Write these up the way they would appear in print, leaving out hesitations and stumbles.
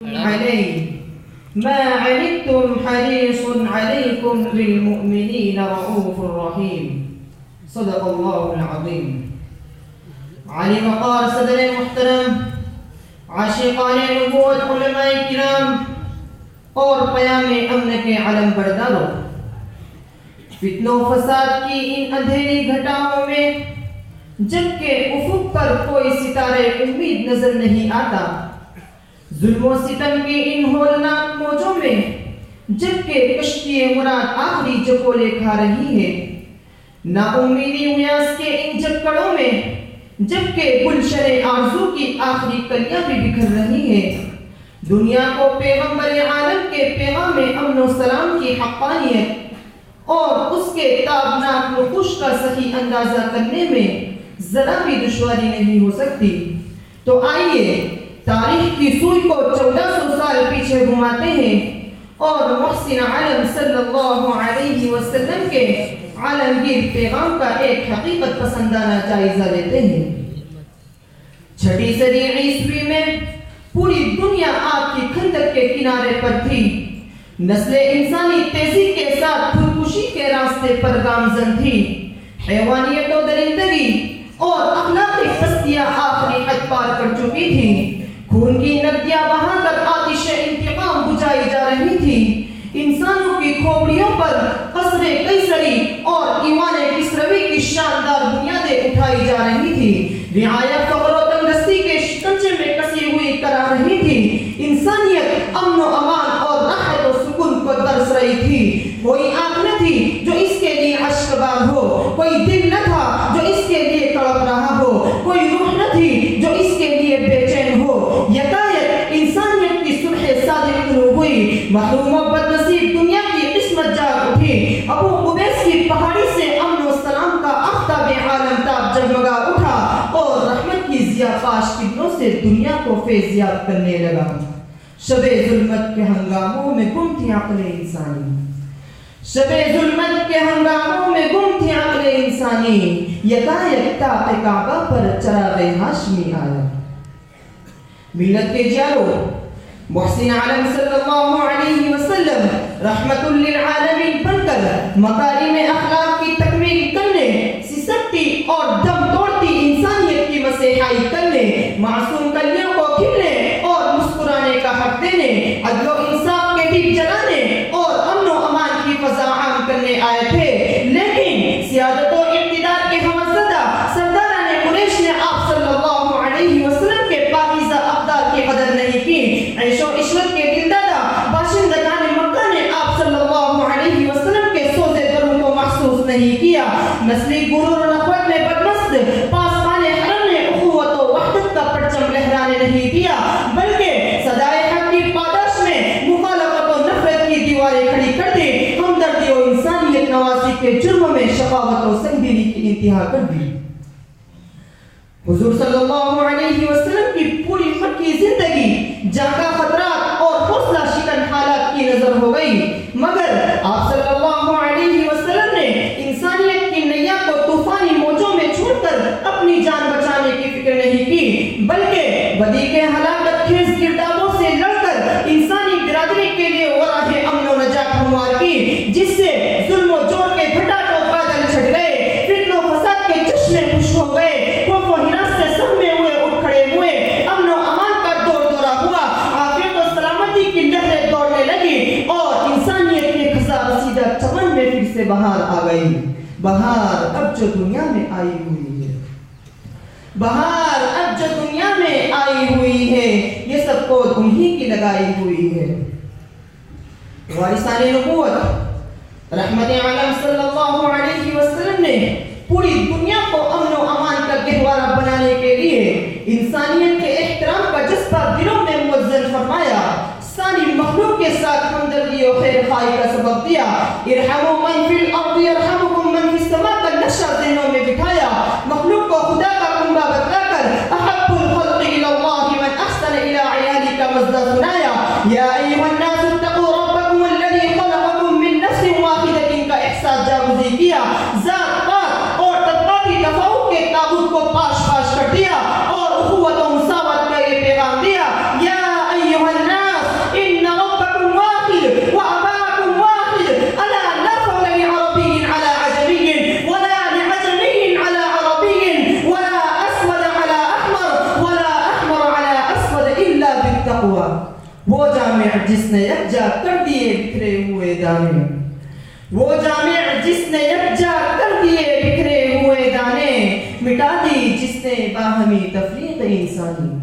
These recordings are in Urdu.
عليه ما عنتم حريص عليكم بالمؤمنين رؤوف رحيم صدق الله العظيم. علی وقار صدر محترم، عاشقان نبوت علماء کرام اور قیام امن کے علم برداروں، فتن و فساد کی ان اندھیری گھٹاؤں میں جبکہ افق پر کوئی ستارے امید نظر نہیں آتا، ظلم و ستم کی ان ہولناک موجوں میں جبکہ کشتی مراد آخری چکولے کھا رہی ہے، نا امیدی امیاس کے ان جکڑوں میں جبکہ گلشن آرزو کی آخری کلیاں بھی بکھر رہی ہیں، دنیا کو پیغمبر عالم کے پیغام امن و سلام کی حقانیت اور اس کے تابناک نقوش کا صحیح اندازہ کرنے میں ذرا بھی دشواری نہیں ہو سکتی۔ تو آئیے تاریخ کی سوئی کو 1400 سال پیچھے گھماتے ہیں اور محسن عالم صلی اللہ علیہ وسلم کے عالمگیر پیغام کا ایک حقیقت پسندانہ جائزہ لیتے ہیں۔ 6 صدی عیسوی میں پوری دنیا آگ کی خندق کے کنارے پر تھی، نسل انسانی تیزی کے ساتھ خودکشی کے راستے پر گامزن تھی، حیوانیت و درندگی اور اخلاقی پستیاں آخری حد پار کر چکی تھی، خون کی ندیاں بہا کر آتش انتقام بجھائی جا رہی تھی، انسانوں کی کھوپڑیوں پر قصر قیصری اور ایوان کسروی کی شاندار بنیادیں اٹھائی جا رہی تھی، رعایا فقر و تنگدستی کے شکنجے میں کسی ہوئی کرا رہی تھی، انسانیت امن و امان اور راحت و سکون کو ترس رہی تھی، کوئی آنکھ نہ تھی جو اس کے لیے اشک بار ہو، کوئی دل نہ تھا جو اس کے لیے تڑپ رہا ہو، کوئی روح نہ تھی جو اس کے لیے بے چین ہو، یکایک انسانیت کی صبح صادق طلوع ہوئی، محروم و بدنصیب دنیا کی قسمت جاگ اٹھی، ابو قبیس کی پہاڑی سے امن و سلام کا آفتاب عالم تاب جگمگا اٹھا اور رحمت کی ضیاء پاش قدموں سے دنیا کو فیضیاب کرنے لگا۔ شب ظلمت کے ہنگاموں میں گم تھی عقل انسانی، شب ظلمت کے ہنگاموں میں گم تھی عقل انسانی، یکایک طاق کعبہ پر چراغ ہاشمی آیا۔ ملت کے جیارو، محسن عالم صلی اللہ علیہ وسلم رحمت للعالمین بن کر مکارم اخلاق کی تکمیل کرنے، سسکتی اور دم توڑتی انسانیت کی مسیحائی کرنے، معصوم کلیوں کو کھلنے اور مسکرانے کا حق دینے، عدل و انصاف کے دیپ جلانے اور امن و امان کی فضا عام کرنے آئے تھے، لیکن سیادت و اقتدار کے ہوسزدہ سرداران قریش نے آپ صلی اللہ علیہ وسلم کے پاکیزہ اقدار کی قدر نہیں کی، عیش و عشرت کے دلدادہ باشندگان مکہ نے آپ صلی اللہ علیہ وسلم کے سوزے دروں کو محسوس نہیں کیا، نسلی غرور و نخوت میں بدمست پاسبان حرم نے اخوت و وحدت کا پرچم لہرانے نہیں دیا، بلکہ صدائے حق کی پاداش میں مخالفت و نفرت کی دیواریں کھڑی کر دی، ہمدردی و انسانیت نوازی کے جرم میں شقاوت و سنگدلی کی انتہا کر دی۔ حضور صلی اللہ علیہ وسلم کی پوری مکی زندگی جنگ کا خطرات اور حوصلہ شکن حالات کی نظر ہو گئی، مگر آپ صلی اللہ علیہ وسلم نے انسانیت کی نیا کو طوفانی موجوں میں چھوڑ کر اپنی جان بچانے کی فکر نہیں کی، بلکہ بدی کے ہلاکت خیز گردابوں سے لڑ کر انسانی برادری کے لیے راہ امن و نجات ہموار کی، جس سے ظلم و جور کے گھٹا کو بادل چھٹ گئے، فتن و فساد کے چشمے خشک ہو گئے، خوف و ہراس سے سہمے ہوئے اٹھ کھڑے ہوئے، امن و امان کا دور دورہ ہوا، عافیت و سلامتی کی لہریں دوڑنے لگی اور انسانیت کے خزاں رسیدہ چمن میں پھر سے بہار آ گئی۔ بہار اب جو دنیا میں آئی ہوئی ہے، بہار اب جو دنیا میں آئی ہوئی ہے، یہ سب کو انہی کی لگائی ہوئی ہے۔ وارثان نبوت رحمت عالم صلی اللہ علیہ وسلم نے پوری دنیا کو امن و امان کا گہوارہ بنانے کے لیے انسانیت کے احترام کا جذبہ دلوں میں موزن فرمایا، ساری مخلوق کے ساتھ ہمدردی و خیر خواہی کا سبب دیا، ارحموا من فی الارض یرحمکم من فی السماء کا نقشہ ذہنوں میں بٹھایا، مخلوق کو خدا کا کنبہ بتلا کر احب الخلق الی اللہ من احسن الی عیالی کا مزدہ سنایا، یا ایھا الناس اتقوا ربکم الذی خلقکم من نفس واحدۃ کا احساس جاگزی کیا، ذات پاک اور طبقاتی تفاوت کے تابوت کو پاش پاش کر دیا اور اخوت و مساوات کا یہ پیغام دیا، یا ایھا الناس ہوا، وہ جامع جس نے یکجا کر دیے بکھرے ہوئے دانے، وہ جامع جس نے یکجا کر دیے بکھرے ہوئے دانے، مٹا دی جس نے باہمی تفریق انسانی۔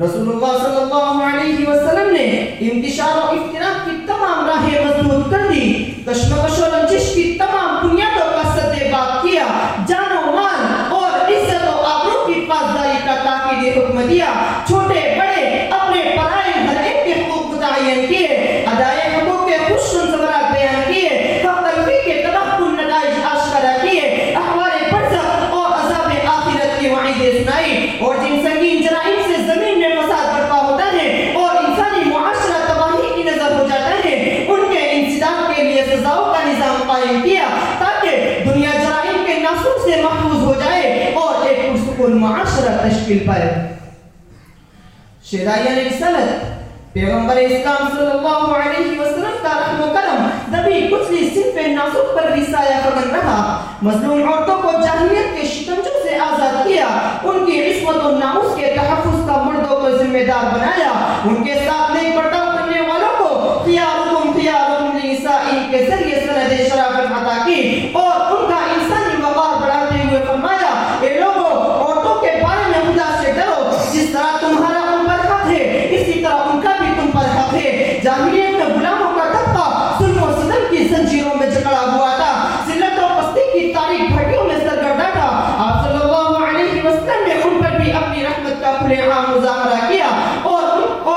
رسول اللہ صلی اللہ علیہ وسلم نے انتشار و افتراق کی تمام راہیں مسدود کر دی، کشمکش و رنجش کی تمام بنیادوں کا سد باب کیا، جان و مال اور عزت و آبرو کی پاسداری کا تاکیدی حکم دیا، چھوٹے بڑے اپنے پرائے ہر ایک کے حقوق متعین کیے، ادائے حقوق کے خوش منصورات بیان کیے، حق تلفی کے تباہ کن نتائج آشکارا کیے، احوال برزخ اور عذاب آخرت کی وعیدیں سنائی، اور جن سنگین جرائم سے زمین میں فساد برپا ہوتا ہے اور انسانی معاشرہ تباہی کی نظر ہو جاتا ہے، ان کے انسداد کے لیے سزاؤں کا نظام قائم کیا تاکہ دنیا جرائم کے ناسور سے محفوظ ہو جائے اور ایک پرسکون معاشرہ تشکیل پائے۔ شہدائیان رسالت پیغمبر اسلام صلی اللہ علیہ وسلم کا رحم و کرم دبی کچلی صنف نازک پر بھی سایہ فکن رہا، مظلوم عورتوں کو جاہلیت کے شکنجوں سے آزاد کیا، ان کی عصمت و ناموس کے تحفظ کا مردوں کو ذمہ دار بنایا، ان کے ساتھ نیک برتاؤ کرنے والوں کو خیارکم خیارکم لنسائہم کے ذریعے سند شرافت عطا کی اور ان کا انسانی وقار بڑھاتے ہوئے فرمایا، اے لوگوں عورتوں کے بارے میں خدا سے ڈرو، جس طرح تمہارا ان پر حق ہے اسی طرح ان کا بھی تم پر حق ہے۔ جاہلیت میں غلاموں کا طبقہ ظلم و ستم کی زنجیروں میں جکڑا ہوا تھا، ذلت و پستی کی تاریک بھٹیوں میں سرگردہ تھا، آپ صلی اللہ علیہ وسلم نے ان پر بھی اپنی رحمت کا کھلے عام مظاہرہ کیا اور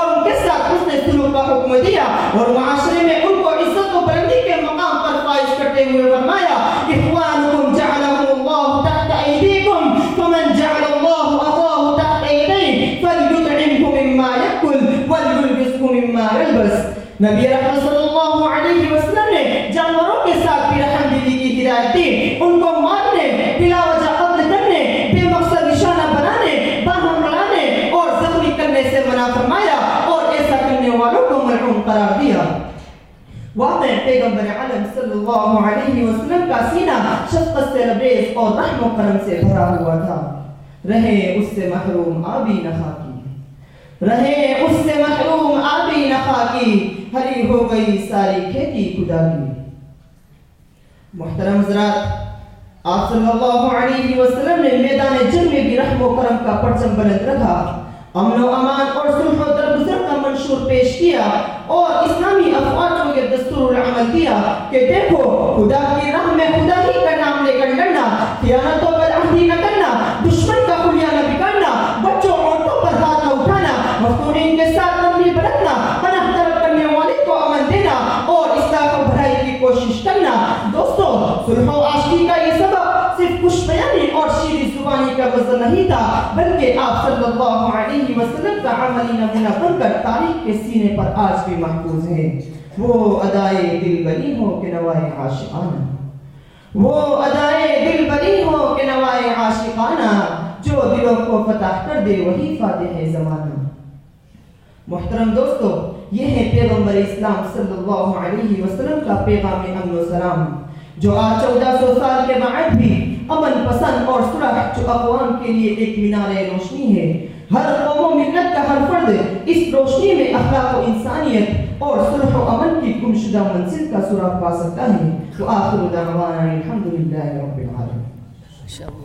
ان کے ساتھ اس نے سلوک کا حکم دیا اور معاشرے میں ان کو عزت و بلندی کے مقام پر فائز کرتے ہوئے فرمایا، اخوانکم جعلہم اللہ تحت ایدیکم فمن جعل اللہ اخاہ تحت ایدیہ فلیطعمہ مما یأکل ولیلبسہ مما یلبس۔ نبی رحمت صلی اللہ علیہ وسلم نے جانوروں کے ساتھ بھی رحم دلی کی ہدایت دی، ان کو مارنے، بلا وجہ قتل کرنے، بے مقصد نشانہ بنانے، باہم لڑانے اور زخمی کرنے سے منع فرمایا اور ایسا کرنے والوں کو ملعون قرار دیا۔ واقع پیغمبر عالم صلی اللہ علیہ وسلم کا سینہ شفقت سے لبریز اور رحم و کرم سے بھرا ہوا تھا، رہے اس سے محروم آبی نخا کی، رہے اس سے محروم آبی نخا کی، ہری ہو گئی ساری کھیتی خدا کی۔ محترم حضرات، آپ صلی اللہ علیہ وسلم نے میدان جنگ میں بھی رحم و کرم کا پرچم بلند رکھا، امن و امان اور صلح و درگزر کا منشور پیش کیا اور اسلامی افواج کو یہ دستور العمل دیا کہ دیکھو خدا کی راہ میں خدا ہی کا نام لے کر لڑنا، خیانت و بدعہدی نہ کرنا، دشمن کا خلیہ نہ بگاڑنا، بچوں عورتوں پر ہاتھ نہ اٹھانا، مفتونین کے ساتھ نرمی برتنا، پناہ طلب کرنے والے کو امن دینا اور اصلاح و بھلائی کی کوشش کرنا۔ دوستو، صلح و عاشقی کا یہ سبق صرف خوش بیانی اور شیریں زبانی کا وزن نہیں تھا، بلکہ آپ صلی اللہ علیہ وسلم کا عملی نمونہ بن کر تاریخ کے سینے پر آج بھی محفوظ ہے۔ وہ ادائے دل بری ہو کہ نوائے عاشقانہ، وہ ادائے دل بری ہو کہ نوائے عاشقانہ، جو دلوں کو فتح کر دے وہی فاتح ہے زمانہ۔ محترم دوستو، یہ ہے پیغمبر اسلام صلی اللہ علیہ وسلم کا پیغام امن و سلام، جو آج 1400 سال کے بعد بھی امن پسند اور صلح جو اقوام کے لیے ایک مینار روشنی ہے۔ ہر قوم و ملت کا ہر فرد اس روشنی میں اخلاق و انسانیت اور صلح و امن کی گمشدہ منزل کا سراغ پا سکتا ہے۔ تو آخر دعوانا الحمدللہ رب العالمین۔